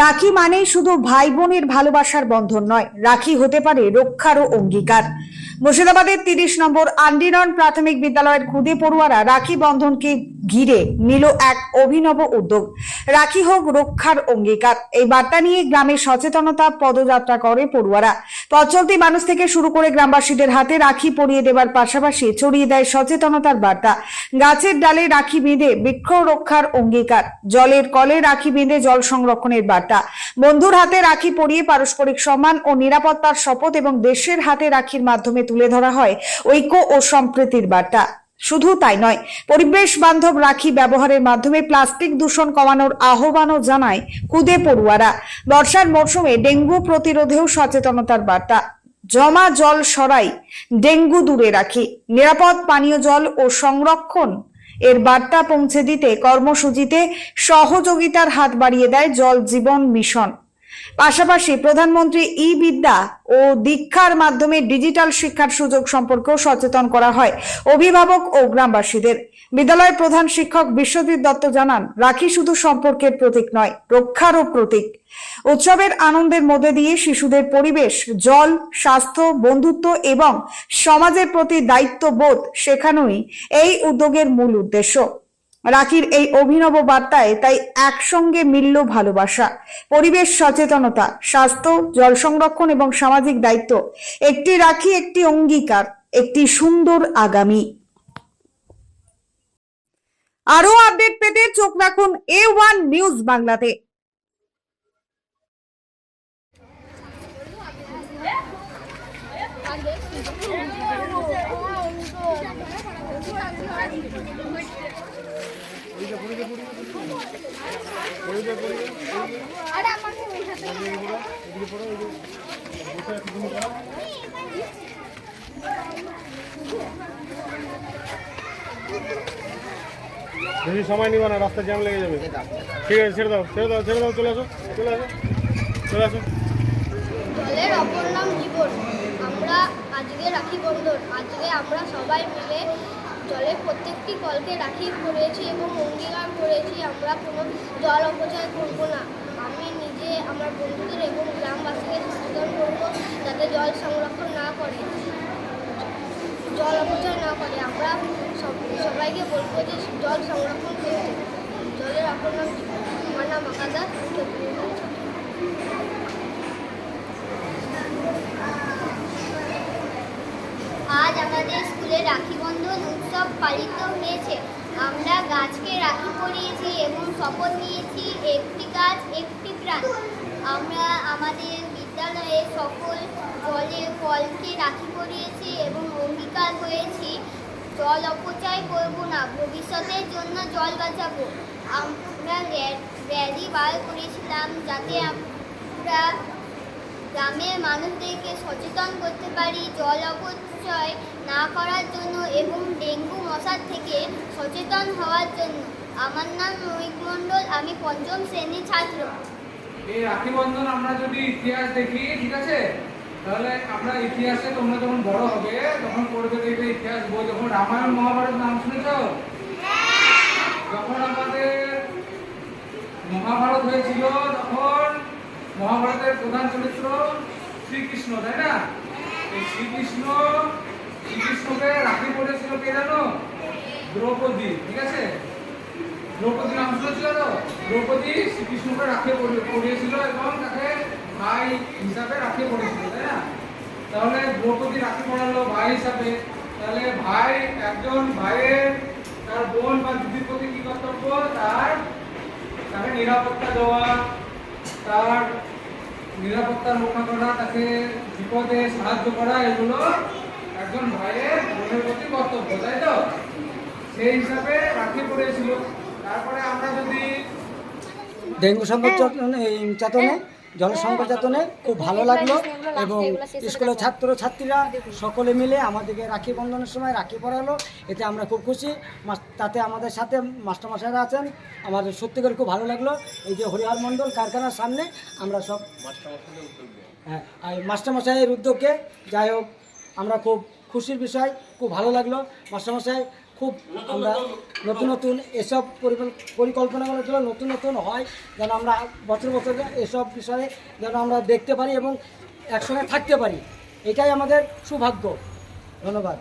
রাখি মানেই শুধু ভাই বোনের ভালোবাসার বন্ধন নয়, রাখি হতে পারে রক্ষারও অঙ্গীকার। মুর্শিদাবাদের 30 নম্বর আন্ডিনন প্রাথমিক বিদ্যালয়ের খুদে পড়ুয়ারা রাখি বন্ধনকে ঘিরে নিল এক অভিনব উদ্যোগ। রাখি হোক রক্ষার অঙ্গীকার, এই বার্তা নিয়ে গ্রামে সচেতনতা পদযাত্রা করে পড়ুয়ারা। পথ চলতি মানুষ থেকে শুরু করে গ্রামবাসীদের হাতে রাখি পরিয়ে দেওয়ার পাশাপাশি ছড়িয়ে দেয় সচেতনতার বার্তা। গাছের ডালে রাখি বেঁধে বৃক্ষ রক্ষার অঙ্গীকার, জলের কলে রাখি বেঁধে জল সংরক্ষণের বার্তা, বন্ধুর হাতে রাখি পরিয়ে পারস্পরিক সম্মান ও নিরাপত্তার শপথ এবং দেশের হাতে রাখির মাধ্যমে তুলে ধরা হয় ঐক্য ও সম্প্রীতির বার্তা। শুধু তাই নয়, পরিবেশ বান্ধব রাখি ব্যবহারের মাধ্যমে প্লাস্টিক দূষণ কমানোর আহ্বানও জানায় খুদে পড়ুয়ারা। বর্ষার মরশুমে ডেঙ্গু প্রতিরোধেও সচেতনতার বার্তা। জমা জল সরাই, ডেঙ্গু দূরে রাখি, নিরাপদ পানীয় জল ও সংরক্ষণ এর বার্তা পৌঁছে দিতে কর্মসূচিতে সহযোগিতার হাত বাড়িয়ে দেয় জল জীবন মিশন। পাশাপাশি প্রধানমন্ত্রী ই বিদ্যা ও দীক্ষার মাধ্যমে ডিজিটাল শিক্ষার সুযোগ সম্পর্কেও সচেতন করা হয় অভিভাবক ও গ্রামবাসীদের। বিদ্যালয়ের প্রধান শিক্ষক বিশ্বজিৎ দত্ত জানান, রাখি শুধু সম্পর্কের প্রতীক নয়, রক্ষারও প্রতীক। উৎসবের আনন্দের মধ্যে দিয়ে শিশুদের পরিবেশ, জল, স্বাস্থ্য, বন্ধুত্ব এবং সমাজের প্রতি দায়িত্ববোধ শেখানোই এই উদ্যোগের মূল উদ্দেশ্য। রাখির এই অভিনব বার্তায় তাই একসঙ্গে মিলল ভালোবাসা, পরিবেশ সচেতনতা, স্বাস্থ্য, জল সংরক্ষণ এবং সামাজিক দায়িত্ব। একটি রাখি, একটি অঙ্গীকার, একটি সুন্দর আগামী। আরো আপডেট পেতে চোখ রাখুন A1 নিউজ বাংলাতে। বেশি সময় নিবা না, রাস্তা জ্যাম লেগে যাবে। ঠিক আছে, ছেড়ে দাও, ছেড়ে দাও, ছেড়ে দাও, চলে আসো, চলে আসো, চলে আসো। জলের অপর নাম জীবন। আমরা আজকে রাখি বন্ধন, আজকে আমরা সবাই মিলে জলের প্রত্যেকটি কলকে রাখি করেছি এবং অঙ্গীকার করেছি আমরা কোনো জল অপচয় করব না। আমি নিজে আমার বন্ধুদের এবং গ্রামবাসীকে সচেতন করব যাতে জল সংরক্ষণ না করে, জল অপচয় না করে। আমরা সবাইকে বলবো যে জল সংরক্ষণ করতে। জলের অপর নাম জীবন। আমার নাম আকাদা। আজ আমাদের স্কুলে রাখি বন্ধন উৎসব পালিত হয়েছে। আমরা গাছকে রাখি পরিয়েছি এবং শপথ নিয়েছি একটি গাছ একটি প্রাণ। আমরা আমাদের বিদ্যালয়ে সকল জলের কলকে রাখি পরিয়েছি এবং অঙ্গীকার করেছি জল অপচয় করব না, ভবিষ্যতের জন্য জল বাঁচাবো। আমরা র্যালি বার করেছিলাম যাতে আমরা গ্রামের মানুষদেরকে সচেতন করতে পারি জল অপচয় না করার জন্য এবং ডেঙ্গু মশার থেকে সচেতন হওয়ার জন্য। আমার নাম রোহিত মণ্ডল, আমি 5ম শ্রেণীর ছাত্র। এই রাখি বন্ধন আমরা যদি ইতিহাস দেখি, ঠিক আছে, তাহলে আমরা ইতিহাসে তোমরা যখন বড় হবে তখন পড়বে, দেখবে ইতিহাস বই, যখন রামায়ণ মহাভারত নাম শুনেছ? যখন আমাদের মহাভারত হয়েছিল তখন মহাভারতের প্রধান চরিত্র শ্রীকৃষ্ণ, তাই না? এই শ্রীকৃষ্ণকে রাখি পড়েছিল কে জানো? দ্রৌপদী, ঠিক আছে? দ্রৌপদী নাম শুনেছিল তো? দ্রৌপদী শ্রীকৃষ্ণকে রাখি পড়িয়েছিল এবং তাকে ভাই হিসাবে রাখি পড়েছিল, তাই না? তাহলে দ্রৌপদী রাখি পড়ালো ভাই হিসাবে। তাহলে ভাই, একজন ভাইয়ের তার বোন বা দিদির প্রতি কি কর্তব্য? তাকে নিরাপত্তা দেওয়া, তার নিরাপত্তা রক্ষা করা, তাকে বিপদে সাহায্য করা, এগুলো একজন ভাইয়ের বোনের প্রতি কর্তব্য, তাই তো? সেই হিসাবে রাখি পড়েছিল। তারপরে আমরা যদি ডেঙ্গু সংকট চেতনে, জল সংকট চেতনে খুব ভালো লাগলো এবং স্কুলের ছাত্রছাত্রীরা সকলে মিলে আমাদেরকে রাখি বন্ধনের সময় রাখি পড়ালো, এতে আমরা খুব খুশি। তাতে আমাদের সাথে মাস্টারমশাইরা আছেন, আমাদের সত্যি করে খুব ভালো লাগলো। এই যে হরিহর মণ্ডল কারখানার সামনে আমরা সব মাস্টারমশাইয়ের উদ্যোগে, যাই হোক আমরা খুব খুশির বিষয়, খুব ভালো লাগলো। মাস্টারমশাই খুব আমরা নতুন নতুন এসব পরিকল্পনাগুলো যেন নতুন নতুন হয়, যেন আমরা বছর বছর এসব বিষয়ে যেন আমরা দেখতে পারি এবং একসঙ্গে থাকতে পারি, এটাই আমাদের সৌভাগ্য। ধন্যবাদ।